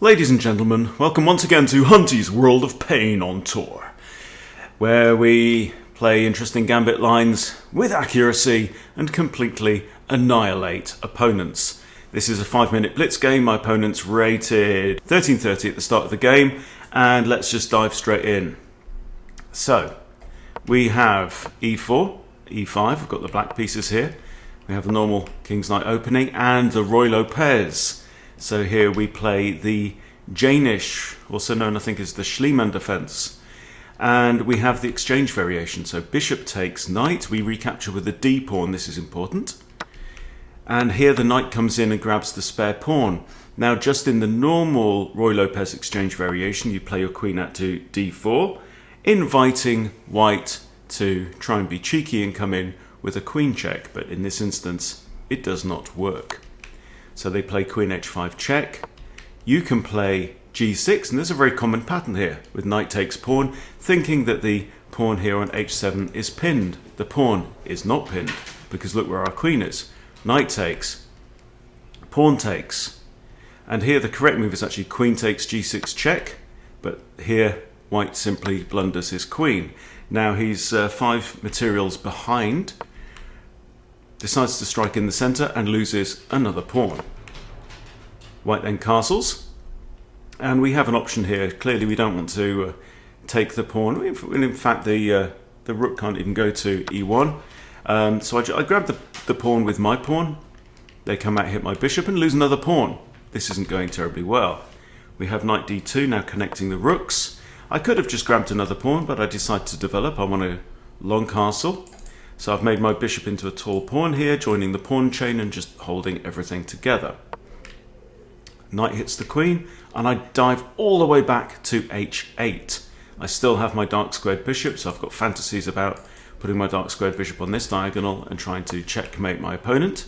Ladies and gentlemen, welcome once again to Hunty's World of Pain on Tour, where we play interesting gambit lines with accuracy and completely annihilate opponents. This is a 5-minute blitz game. My opponent's rated 1330 at the start of the game, and let's just dive straight in. So, we have e4, e5, I've got the black pieces here. We have the normal King's Knight opening and the Roy Lopez. So here we play the Jaenisch, also known I think as the Schliemann defense. And we have the exchange variation. So bishop takes knight, we recapture with the d pawn, this is important. And here the knight comes in and grabs the spare pawn. Now just in the normal Roy Lopez exchange variation, you play your queen out to d4, inviting white to try and be cheeky and come in with a queen check, but in this instance it does not work. So they play queen h5 check. You can play g6, and there's a very common pattern here with knight takes pawn, thinking that the pawn here on h7 is pinned. The pawn is not pinned, because look where our queen is. Knight takes, pawn takes, and here the correct move is actually queen takes g6 check, but here white simply blunders his queen. Now he's 5 materials behind, decides to strike in the center and loses another pawn. White then castles, and we have an option here. Clearly we don't want to take the pawn. In fact the rook can't even go to e1. So I grab the pawn with my pawn. They come out, hit my bishop and lose another pawn. This isn't going terribly well. We have knight d2 now connecting the rooks. I could have just grabbed another pawn, but I decided to develop. I want a long castle. So I've made my bishop into a tall pawn here, joining the pawn chain and just holding everything together. Knight hits the queen, and I dive all the way back to h8. I still have my dark squared bishop, so I've got fantasies about putting my dark squared bishop on this diagonal and trying to checkmate my opponent.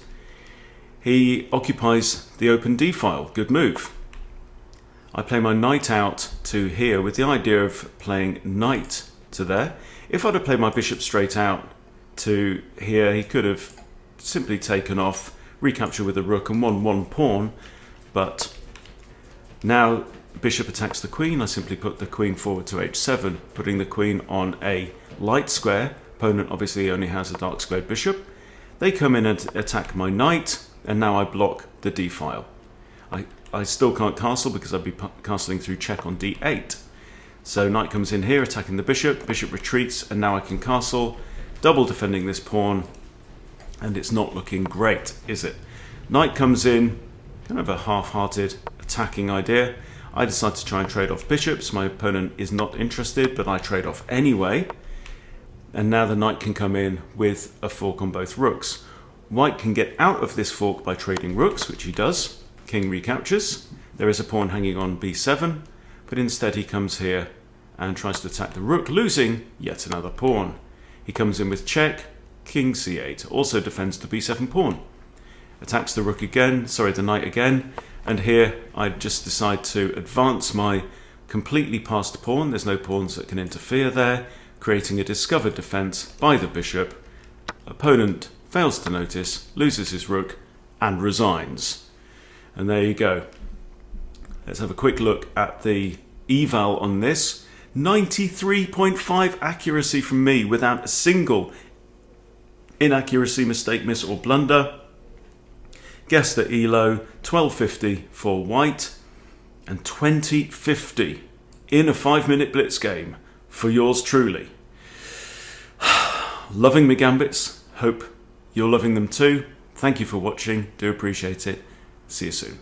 He occupies the open d file. Good move. I play my knight out to here with the idea of playing knight to there. If I'd have played my bishop straight out to here, he could have simply taken off, recapture with a rook and won one pawn, but now bishop attacks the queen. I simply put the queen forward to h7, putting the queen on a light square. Opponent obviously only has a dark squared bishop. They come in and attack my knight, and now I block the d file. I still can't castle because I'd be castling through check on d8. So knight comes in here attacking the bishop, bishop retreats, and now I can castle, double defending this pawn, and it's not looking great, is it? Knight comes in, kind of a half-hearted attacking idea. I decide to try and trade off bishops. My opponent is not interested, but I trade off anyway. And now the knight can come in with a fork on both rooks. White can get out of this fork by trading rooks, which he does. King recaptures. There is a pawn hanging on b7, but instead he comes here and tries to attack the rook, losing yet another pawn. He comes in with check, king c8, also defends the b7 pawn. Attacks the rook again, the knight again, and here I just decide to advance my completely passed pawn. There's no pawns that can interfere there, creating a discovered defense by the bishop. Opponent fails to notice, loses his rook, and resigns. And there you go. Let's have a quick look at the eval on this. 93.5 accuracy from me without a single inaccuracy, mistake, miss, or blunder. Guessed at ELO, 1250 for white, and 2050 in a 5-minute blitz game for yours truly. Loving my gambits. Hope you're loving them too. Thank you for watching. Do appreciate it. See you soon.